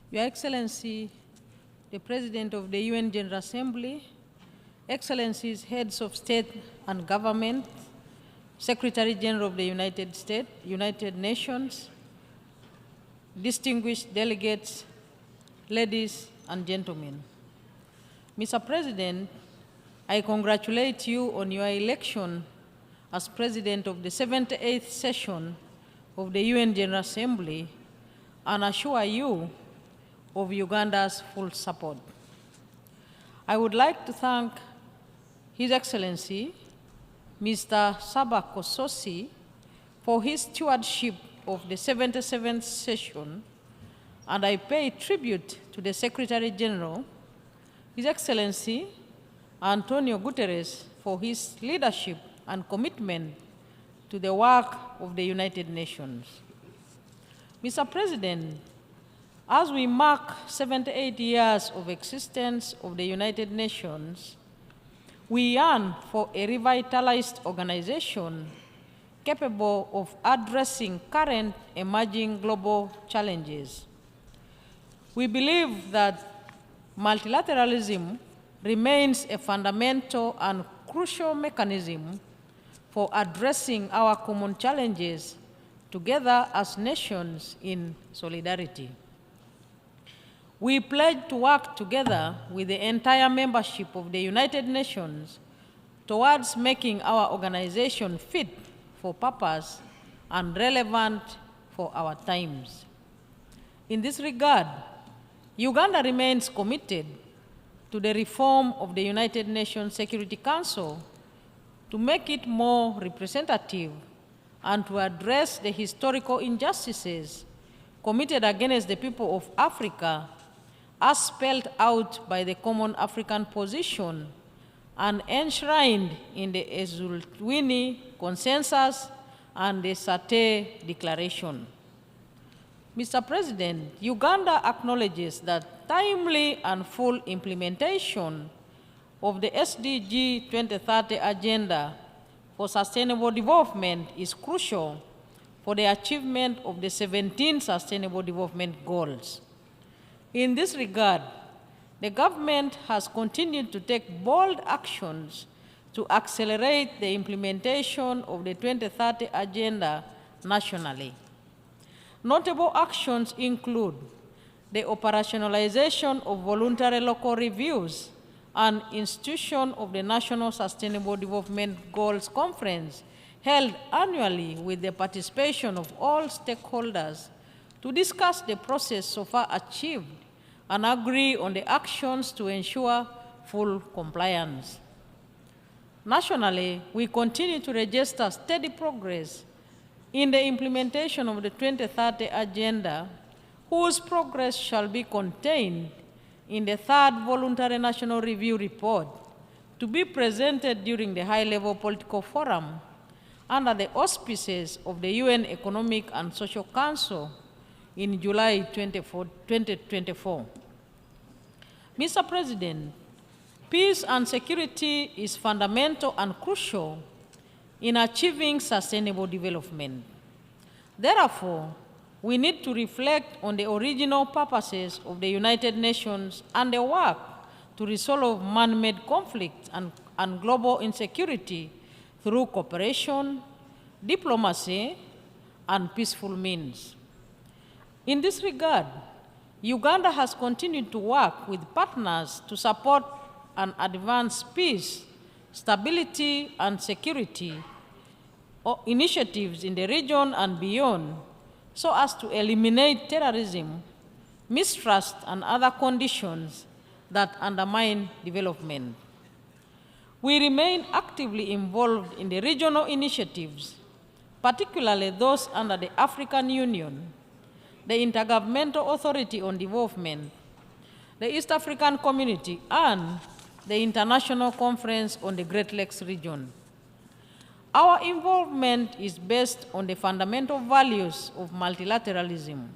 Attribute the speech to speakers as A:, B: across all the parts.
A: Your Excellency, the President of the UN General Assembly, Excellencies, Heads of State and Government, Secretary General of the United Nations, distinguished delegates, ladies and gentlemen. Mr. President, I congratulate you on your election as President of the 78th session of the UN General Assembly and assure you of Uganda's full support. I would like to thank His Excellency, Mr. Saba Kososi, for his stewardship of the 77th session, and I pay tribute to the Secretary General, His Excellency Antonio Guterres, for his leadership and commitment to the work of the United Nations. Mr. President, as we mark 78 years of existence of the United Nations, we yearn for a revitalized organization capable of addressing current emerging global challenges. We believe that multilateralism remains a fundamental and crucial mechanism for addressing our common challenges together as nations in solidarity. We pledge to work together with the entire membership of the United Nations towards making our organization fit for purpose and relevant for our times. In this regard, Uganda remains committed to the reform of the United Nations Security Council to make it more representative and to address the historical injustices committed against the people of Africa as spelled out by the Common African Position and enshrined in the Eswatini Consensus and the Sate Declaration. Mr. President, Uganda acknowledges that timely and full implementation of the SDG 2030 Agenda for Sustainable Development is crucial for the achievement of the 17 Sustainable Development Goals. In this regard, the government has continued to take bold actions to accelerate the implementation of the 2030 Agenda nationally. Notable actions include the operationalization of voluntary local reviews and institution of the National Sustainable Development Goals Conference held annually with the participation of all stakeholders to discuss the process so far achieved and agree on the actions to ensure full compliance. Nationally, we continue to register steady progress in the implementation of the 2030 Agenda, whose progress shall be contained in the third Voluntary National Review Report to be presented during the High-Level Political Forum under the auspices of the UN Economic and Social Council in July 2024. Mr. President, peace and security is fundamental and crucial in achieving sustainable development. Therefore, we need to reflect on the original purposes of the United Nations and the work to resolve man-made conflict and global insecurity through cooperation, diplomacy, and peaceful means. In this regard, Uganda has continued to work with partners to support and advance peace, stability, and security initiatives in the region and beyond, so as to eliminate terrorism, mistrust, and other conditions that undermine development. We remain actively involved in the regional initiatives, particularly those under the African Union, the Intergovernmental Authority on Development, the East African Community, and the International Conference on the Great Lakes region. Our involvement is based on the fundamental values of multilateralism.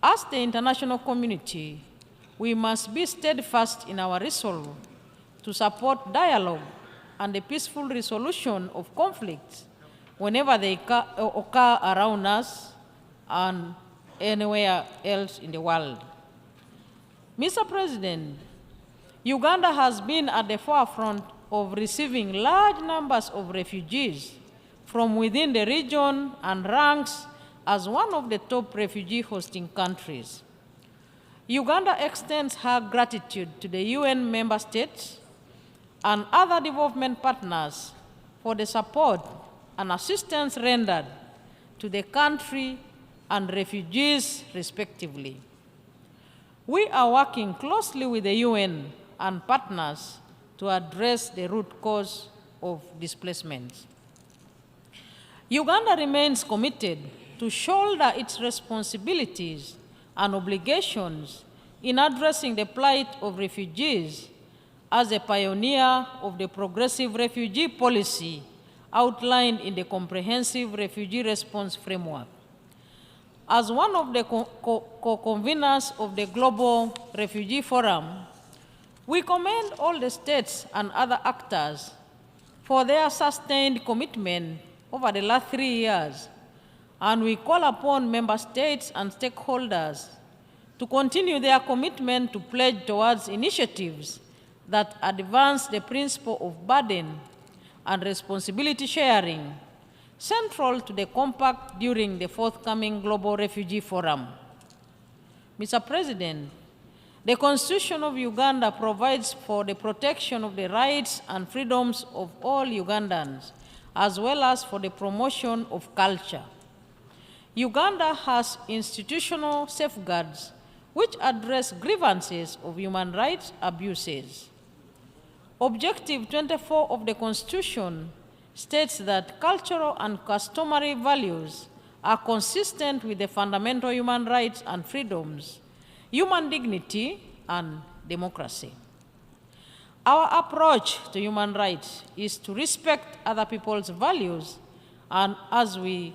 A: As the international community, we must be steadfast in our resolve to support dialogue and the peaceful resolution of conflicts whenever they occur around us and anywhere else in the world. Mr. President, Uganda has been at the forefront of receiving large numbers of refugees from within the region and ranks as one of the top refugee hosting countries. Uganda extends her gratitude to the UN member states and other development partners for the support and assistance rendered to the country and refugees respectively. We are working closely with the UN and partners to address the root cause of displacement. Uganda remains committed to shoulder its responsibilities and obligations in addressing the plight of refugees as a pioneer of the progressive refugee policy outlined in the Comprehensive Refugee Response Framework. As one of the co-conveners of the Global Refugee Forum, we commend all the states and other actors for their sustained commitment over the last 3 years, and we call upon member states and stakeholders to continue their commitment to pledge towards initiatives that advance the principle of burden and responsibility sharing, central to the compact during the forthcoming Global Refugee Forum. Mr. President, the Constitution of Uganda provides for the protection of the rights and freedoms of all Ugandans, as well as for the promotion of culture. Uganda has institutional safeguards which address grievances of human rights abuses. Objective 24 of the Constitution states that cultural and customary values are consistent with the fundamental human rights and freedoms, human dignity, and democracy. Our approach to human rights is to respect other people's values, and as we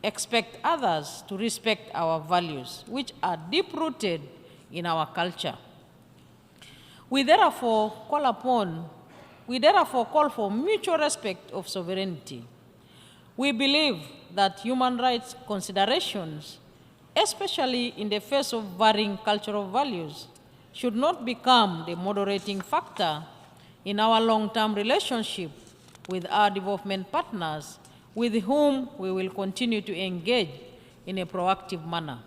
A: expect others to respect our values, which are deep-rooted in our culture. We therefore call for mutual respect of sovereignty. We believe that human rights considerations, especially in the face of varying cultural values, should not become the moderating factor in our long-term relationship with our development partners, with whom we will continue to engage in a proactive manner.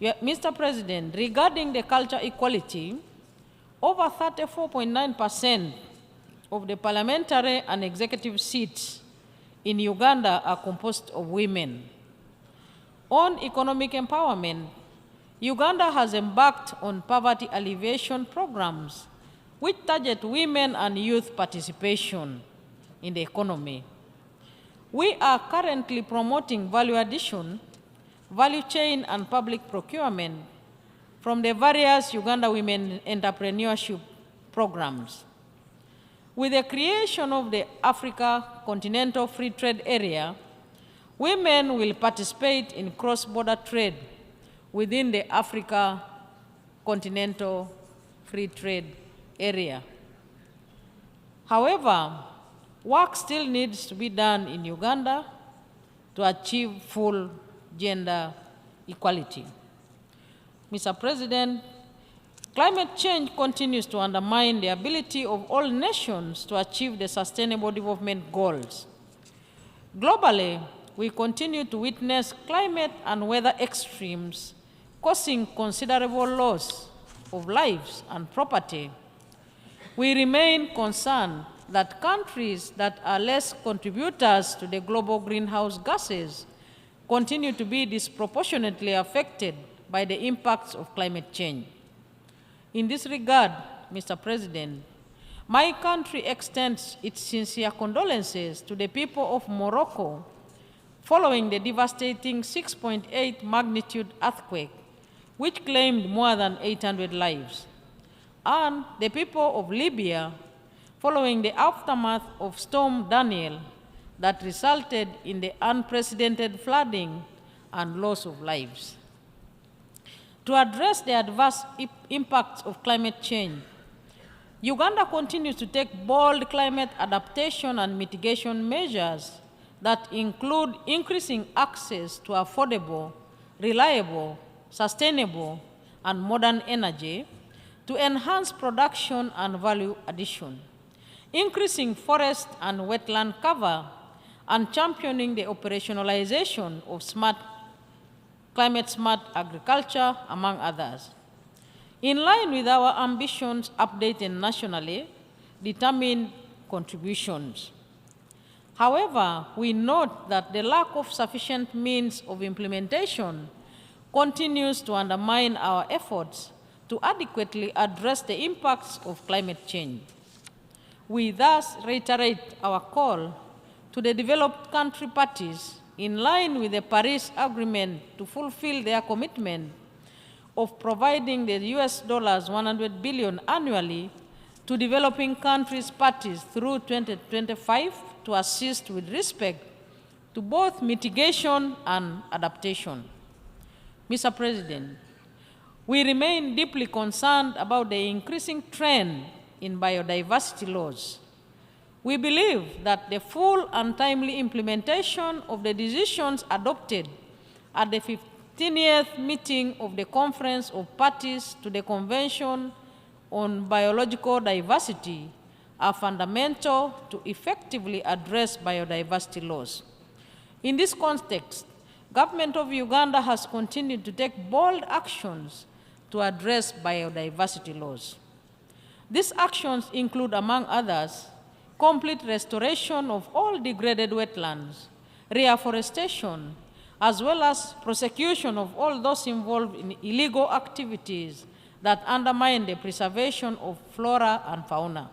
A: Mr. President, regarding the culture equality, over 34.9% of the parliamentary and executive seats in Uganda are composed of women. On economic empowerment, Uganda has embarked on poverty alleviation programs which target women and youth participation in the economy. We are currently promoting value addition, value chain, and public procurement from the various Uganda Women Entrepreneurship programs. With the creation of the Africa Continental Free Trade Area, women will participate in cross-border trade within the Africa Continental Free Trade Area. However, work still needs to be done in Uganda to achieve full gender equality. Mr. President, climate change continues to undermine the ability of all nations to achieve the Sustainable Development Goals. Globally, we continue to witness climate and weather extremes causing considerable loss of lives and property. We remain concerned that countries that are less contributors to the global greenhouse gases continue to be disproportionately affected by the impacts of climate change. In this regard, Mr. President, my country extends its sincere condolences to the people of Morocco following the devastating 6.8 magnitude earthquake, which claimed more than 800 lives, and the people of Libya following the aftermath of Storm Daniel that resulted in the unprecedented flooding and loss of lives. To address the adverse impacts of climate change, Uganda continues to take bold climate adaptation and mitigation measures that include increasing access to affordable reliable, sustainable, and modern energy to enhance production and value addition, increasing forest and wetland cover, and championing the operationalization of climate-smart agriculture, among others. In line with our ambitions updated nationally, determined contributions. However, we note that the lack of sufficient means of implementation continues to undermine our efforts to adequately address the impacts of climate change. We thus reiterate our call to the developed country parties in line with the Paris Agreement to fulfill their commitment of providing the US dollars 100 billion annually to developing countries parties through 2025 to assist with respect to both mitigation and adaptation. Mr. President, we remain deeply concerned about the increasing trend in biodiversity laws. We believe that the full and timely implementation of the decisions adopted at the 15th meeting of the Conference of Parties to the Convention on Biological Diversity are fundamental to effectively address biodiversity loss. In this context, Government of Uganda has continued to take bold actions to address biodiversity loss. These actions include, among others, complete restoration of all degraded wetlands, reforestation, as well as prosecution of all those involved in illegal activities that undermine the preservation of flora and fauna.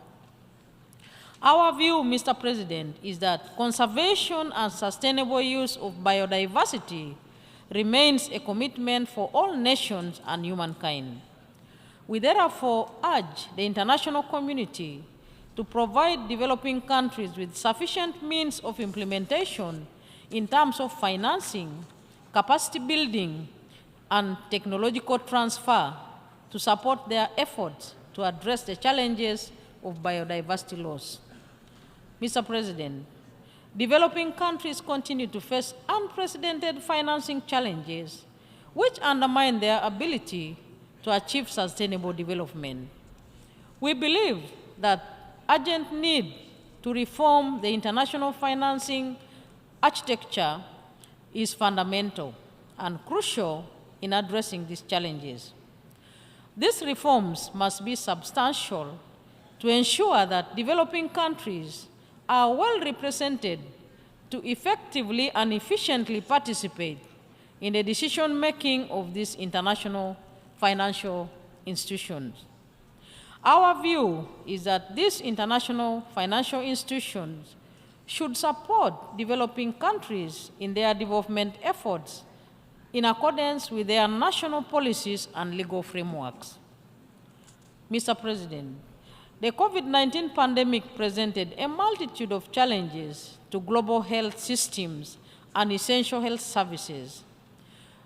A: Our view, Mr. President, is that conservation and sustainable use of biodiversity remains a commitment for all nations and humankind. We therefore urge the international community to provide developing countries with sufficient means of implementation in terms of financing, capacity building, and technological transfer to support their efforts to address the challenges of biodiversity loss. Mr. President, developing countries continue to face unprecedented financing challenges which undermine their ability to achieve sustainable development. We believe that urgent need to reform the international financing architecture is fundamental and crucial in addressing these challenges. These reforms must be substantial to ensure that developing countries are well represented to effectively and efficiently participate in the decision-making of these international financial institutions. Our view is that these international financial institutions should support developing countries in their development efforts in accordance with their national policies and legal frameworks. Mr. President, the COVID-19 pandemic presented a multitude of challenges to global health systems and essential health services.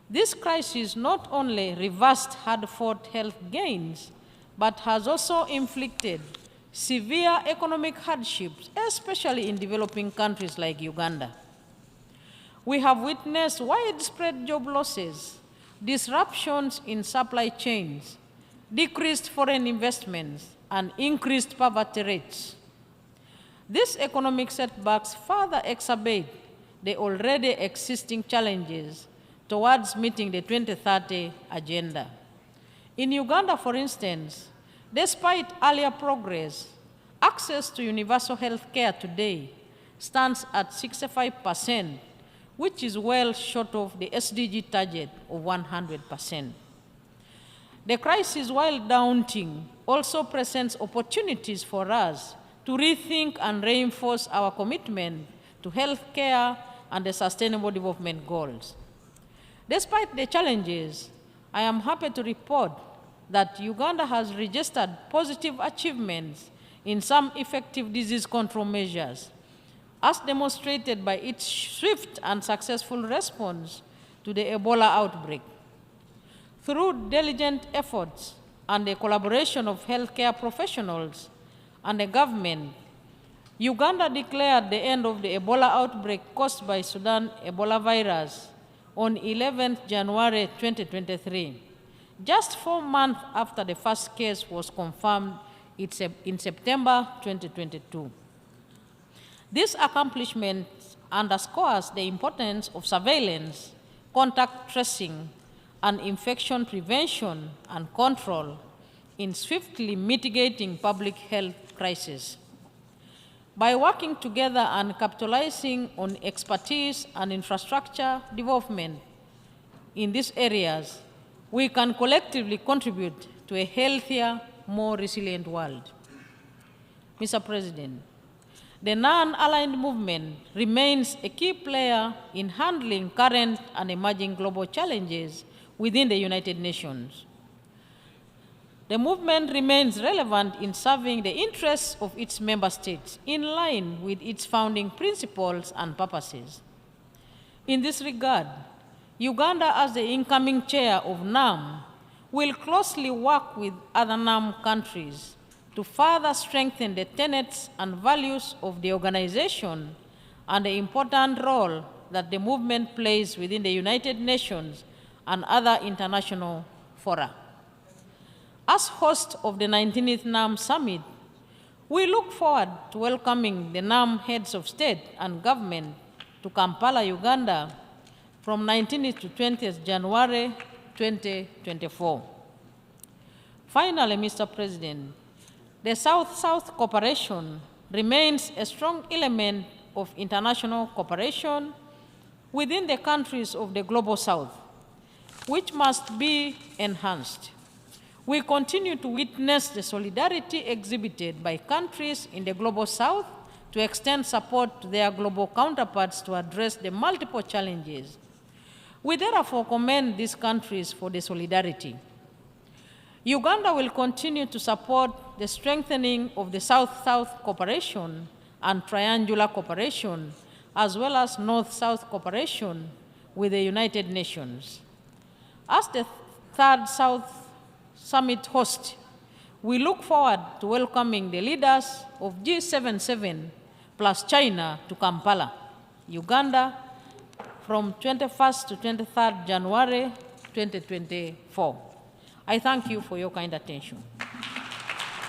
A: This crisis not only reversed hard-fought health gains, but has also inflicted severe economic hardships, especially in developing countries like Uganda. We have witnessed widespread job losses, disruptions in supply chains, decreased foreign investments, and increased poverty rates. These economic setbacks further exacerbate the already existing challenges towards meeting the 2030 agenda. In Uganda, for instance, despite earlier progress, access to universal health care today stands at 65%, which is well short of the SDG target of 100%. The crisis, while daunting, also presents opportunities for us to rethink and reinforce our commitment to health care and the Sustainable Development Goals. Despite the challenges, I am happy to report that Uganda has registered positive achievements in some effective disease control measures, as demonstrated by its swift and successful response to the Ebola outbreak. Through diligent efforts and the collaboration of healthcare professionals and the government, Uganda declared the end of the Ebola outbreak caused by Sudan Ebola virus on 11th January 2023, just 4 months after the first case was confirmed in September 2022. This accomplishment underscores the importance of surveillance, contact tracing, and infection prevention and control in swiftly mitigating public health crises. By working together and capitalizing on expertise and infrastructure development in these areas, we can collectively contribute to a healthier, more resilient world. Mr. President, the non-aligned movement remains a key player in handling current and emerging global challenges within the United Nations. The movement remains relevant in serving the interests of its member states in line with its founding principles and purposes. In this regard, Uganda, as the incoming chair of NAM, will closely work with other NAM countries to further strengthen the tenets and values of the organization and the important role that the movement plays within the United Nations and other international fora. As host of the 19th NAM Summit, we look forward to welcoming the NAM heads of state and government to Kampala, Uganda, from 19th to 20th January 2024. Finally, Mr. President, the South-South cooperation remains a strong element of international cooperation within the countries of the Global South, which must be enhanced. We continue to witness the solidarity exhibited by countries in the Global South to extend support to their global counterparts to address the multiple challenges. We therefore commend these countries for the solidarity. Uganda will continue to support the strengthening of the South-South cooperation and triangular cooperation, as well as North-South cooperation with the United Nations. As the third South Summit host, we look forward to welcoming the leaders of G77 plus China to Kampala, Uganda, from 21st to 23rd January 2024. I thank you for your kind attention.